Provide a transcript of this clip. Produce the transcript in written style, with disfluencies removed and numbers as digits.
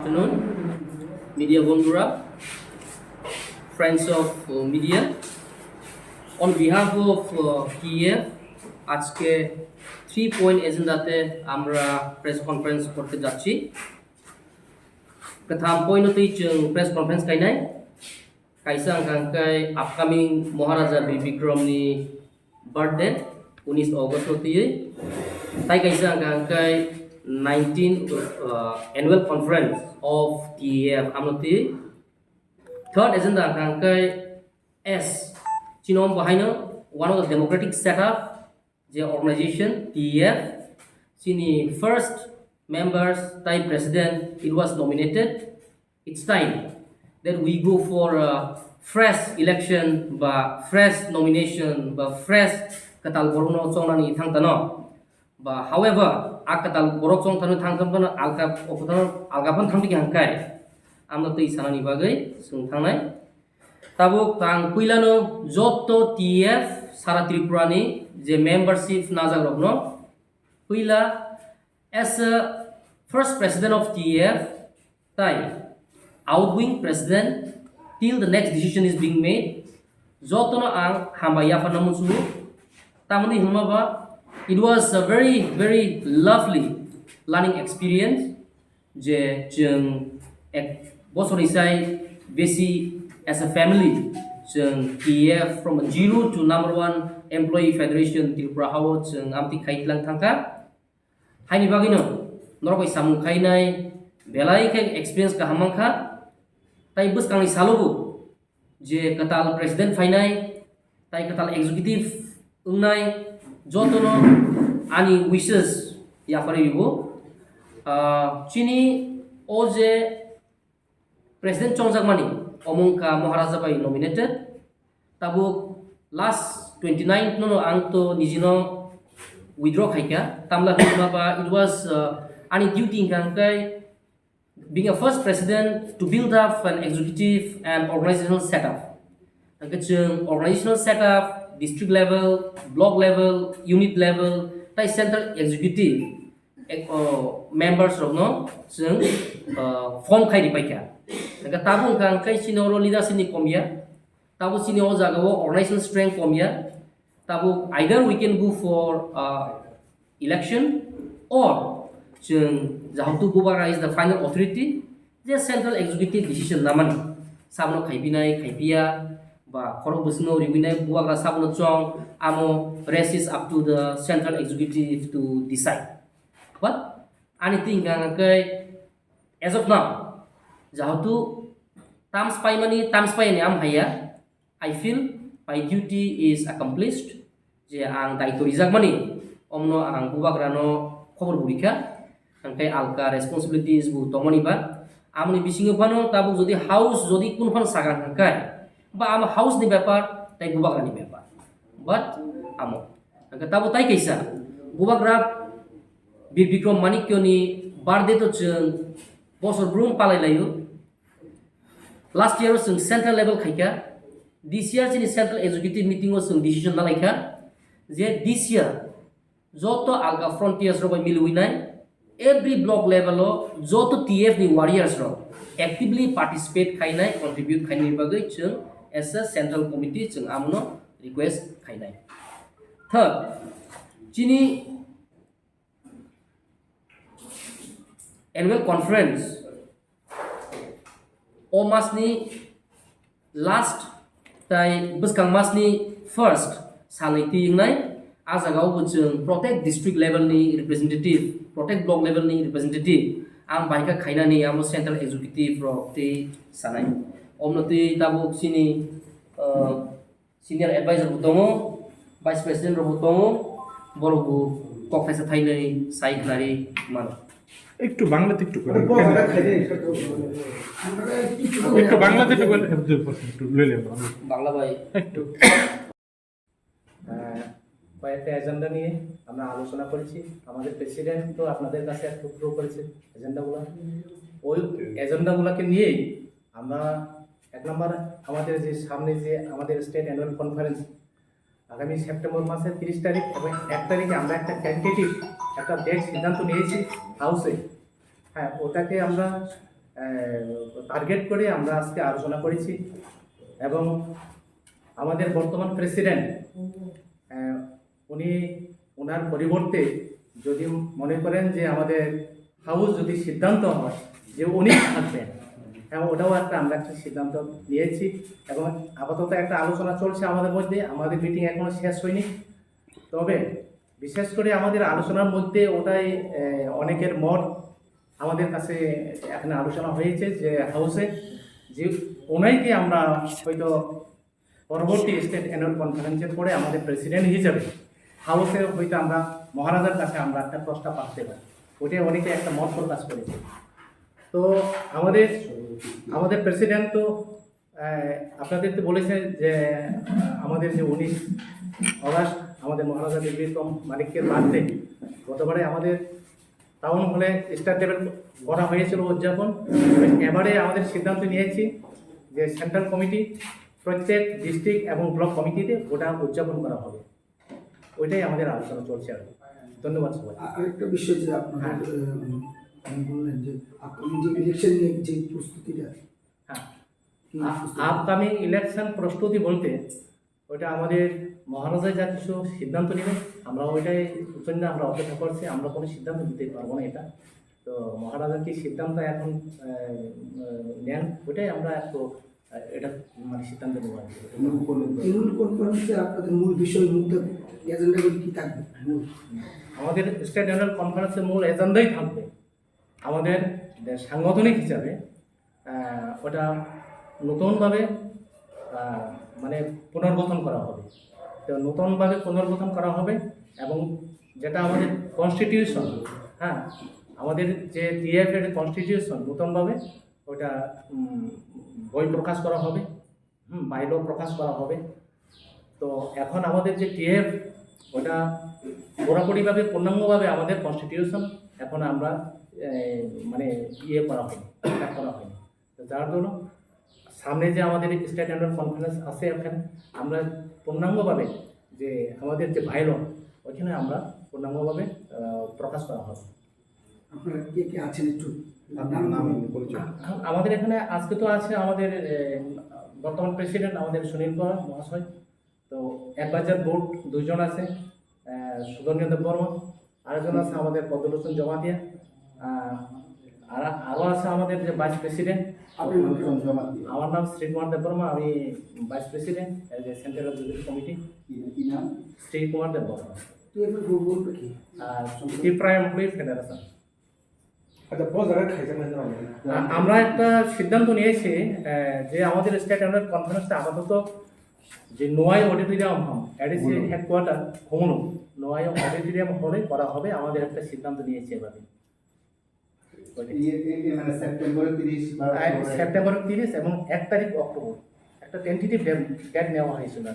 Afternoon, media bondura, friends of media. On behalf of TF, আজকে 3 point এজেন্ডাতে আমরা press conference করতে যাচ্ছি। প্রথম পয়েন্টতেই जों প্রেস কনফারেন্স কাইনাই কাইসা আংকাই আপকামিং মহারাজা বীর বিক্রমনি বার্থডे 19 अगस्त হতেই তাই কাইসা আংকাই 19th annual conference of TF amnoti third agenda angkai S chinom bahino one of the democratic setup the organization TF sini first members tai president it was nominated. It's time that we go for a fresh election ba fresh nomination ba fresh katal borono chongnani thangtano ba however akatal borok chong thanu thangtano alka opotano algapan thangti hangkai amna tei sanani bagai sung thangnai tabuk tang puilano jotto TF sara tripurani je membership najagrokno puila as a first president of TF tai outgoing president till the next decision is being made jotono ang hambaya panamusu tamani humaba. It was a very lovely learning experience je जों ek bosorisai besi as a family जों TF from a zero to number 1 employee federation Tripura hawo जों amti khaitlang thangka haini bagino norbai samu khainai belai ke experience ka hamangkha tai Bwskangni salobu je katal president fainai tai katal executive ungnai jotono ani wishes ya paribo chini oje president chongjagmani omongka maharaja bai nominated tabu last 29 no angto nijino withdraw khaika tamla ba it was ani duty kangkai being a first president to build up an executive and organizational setup angkachung organizational setup district level, block level, unit level, tai central executive members of no जों form khai paika daga tabung kang kai sinoro leadership ni komia tabu sini o jaga o organizational strength komia tabu either we can go for election or जों jahatu Bubagra is the final authority the central executive decision namani sabno khaibinai khaipia ba khoro busno ribinai Bubagra sabno chong amo races up to the central executive to decide but anything kai as of now jahatu terms paimani am haya I feel my duty is accomplished je ang daito rijak mani omno ang Bubagra no khobor burika angkai alka responsibilities bu tomani ba amni bisingo phano tabu jodi house jodi kunphan sagan angkai ba am house ni ব্যাপার তাই Bubagra ni ব্যাপার but amo angka tabu tai kaisa Bubagra bir bikrom manikyo ni birthday to जों bosor brum palai layo last year जों central level khaika this year ni central executive meeting o जों decision na laika je this year joto alga frontiers ro miluinai every block level o joto TF ni warriors ro actively participate khainai contribute khainai bagai जों as a central committee जों amno request khainai third chini annual conference o masni last tai Bwskang masni first sanaiti ngai ajagao bu जों protect district level ni representative protect block level ni representative ang baika khainani amo central executive ro te sanai omnoti tabu sini senior advisor butongo vice president ro butongo borobu kokhaisa thainai sai khnari man একটু বাংলাতে একটু করে একটু বাংলাতে একটু করে একটু লইলে বাংলা ভাই একটু কয়েকটা এজেন্ডা নিয়ে আমরা আলোচনা করেছি আমাদের প্রেসিডেন্ট তো আপনাদের কাছে থ্রো করেছে এজেন্ডাগুলো ওই এজেন্ডাগুলোকে নিয়েই আমরা এক নম্বর আমাদের যে সামনে যে আমাদের স্টেট অ্যানুয়াল কনফারেন্স আগামী সেপ্টেম্বর মাসের 30 তারিখ এবং 1 তারিখে আমরা একটা টেন্টেটিভ একটা ডেট সিদ্ধান্ত নিয়েছি হাউসে হ্যাঁ ওটাকে আমরা টার্গেট করে আমরা আজকে আলোচনা করেছি। এবং আমাদের বর্তমান প্রেসিডেন্ট উনি ওনার পরিবর্তে যদি মনে করেন যে আমাদের হাউস যদি সিদ্ধান্ত হয় যে উনি থাকবেন, হ্যাঁ ওটাও আমরা একটা সিদ্ধান্ত নিয়েছি। এবং আপাতত একটা আলোচনা চলছে আমাদের মধ্যে, আমাদের মিটিং এখনো শেষ হয়নি। তবে বিশেষ করে আমাদের আলোচনার মধ্যে ওটাই অনেকের মত আমাদের কাছে এখানে আলোচনা হয়েছে যে হাউসে যে ওনাইকে আমরা হয়তো পরবর্তী স্টেট অ্যানুয়াল কনফারেন্সের পরে আমাদের প্রেসিডেন্ট হিসেবে হাউসে হয়তো আমরা মহারাজার কাছে আমরা একটা প্রস্তাব পাঠাতে পারি। ওটাই অনেকে একটা মত প্রকাশ করেছে। তো আমাদের প্রেসিডেন্ট তো আপনাদের তো বলেছে যে আমাদের যে 19 অগাস্ট আমাদের মহারাজা বিক্রম মানিক্যের বার্থডে, গতবারে আমাদের টাউন হলে স্টার লেভেল করা হয়েছিল উদযাপন। এবারে আমাদের সিদ্ধান্ত নিয়েছি যে সেন্ট্রাল কমিটি প্রত্যেক ডিস্ট্রিক্ট এবং ব্লক কমিটিতে ওটা উদযাপন করা হবে। ওইটাই আমাদের আলোচনা চলছে আর কি। ধন্যবাদ সবাই। আরেকটা বিষয় যে আপনারা বললেন যে আপনি যে ইলেকশন নিয়ে যে প্রস্তুতিটা, হ্যাঁ আপকামিং ইলেকশন প্রস্তুতি বলতে ওইটা আমাদের মহারাজা যা কিছু সিদ্ধান্ত নেবেন আমরা ওইটাই জন্য আমরা অপেক্ষা করছি। আমরা কোনো সিদ্ধান্ত দিতে পারবো না এটা। তো মহারাজা কি সিদ্ধান্ত এখন নেন ওইটাই আমরা একটু এটা মানে সিদ্ধান্ত নেব আর কি। তৃণমূল কনফারেন্সে আপনাদের মূল বিষয় মুদ্রা এজেন্ডাগুলি কি থাকবে? আমাদের স্টেট অ্যানুয়াল কনফারেন্সের মূল এজেন্ডাই থাকবে আমাদের সাংগঠনিক হিসাবে ওটা নতুনভাবে মানে পুনর্গঠন করা হবে। তো নতুনভাবে পুনর্গঠন করা হবে এবং যেটা আমাদের কনস্টিটিউশন, হ্যাঁ আমাদের যে টিএফ এর কনস্টিটিউশন নতুনভাবে ওটা বই প্রকাশ করা হবে, বাইল প্রকাশ করা হবে। তো এখন আমাদের যে টিএফ ওটা পুরোপুরিভাবে পূর্ণাঙ্গভাবে আমাদের কনস্টিটিউশন এখন আমরা মানে করা হয়নি, করা হয়নি। তো যার জন্য সামনে যে আমাদের স্টেট অ্যানুয়াল কনফারেন্স আছে ওখানে আমরা পূর্ণাঙ্গভাবে যে আমাদের যে ভাইলন ওইখানে আমরা পূর্ণাঙ্গভাবে প্রকাশ করা হবে। আপনারা কে কে আছেন একটু আমাদের এখানে আজকে তো আছে আমাদের বর্তমান প্রেসিডেন্ট আমাদের সুনীল কুমার মহাশয়। তো অ্যাডভাইজার বোর্ড 2 জন আছে, সুধন্যদেব দেববর্মা, আরেকজন আছে আমাদের পদ্মলোচন জমাতিয়া, আরও আছে আমাদের যে ভাইস প্রেসিডেন্ট। আমার নাম শ্রী কুমার দেববর্মা, আমি ভাইস প্রেসিডেন্ট যে central executive committee. Shri Kumar Debbarma Tripura employee federation. আমরা একটা সিদ্ধান্ত নিয়েছি যে আমাদের স্টেট অ্যানুয়াল কনফারেন্সটা আপাতত যে নোয়াই অডিটোরিয়াম এডিসি হেডকোয়ার্টার হোমনো নোয়াই অডিটোরিয়াম হলে করা হবে। আমাদের একটা সিদ্ধান্ত নিয়েছি এবারে সেপ্টেম্বর 30 এবং 1 তারিখ অক্টোবর একটা টেন্টেটিভ ডেট নেওয়া হয়েছিল।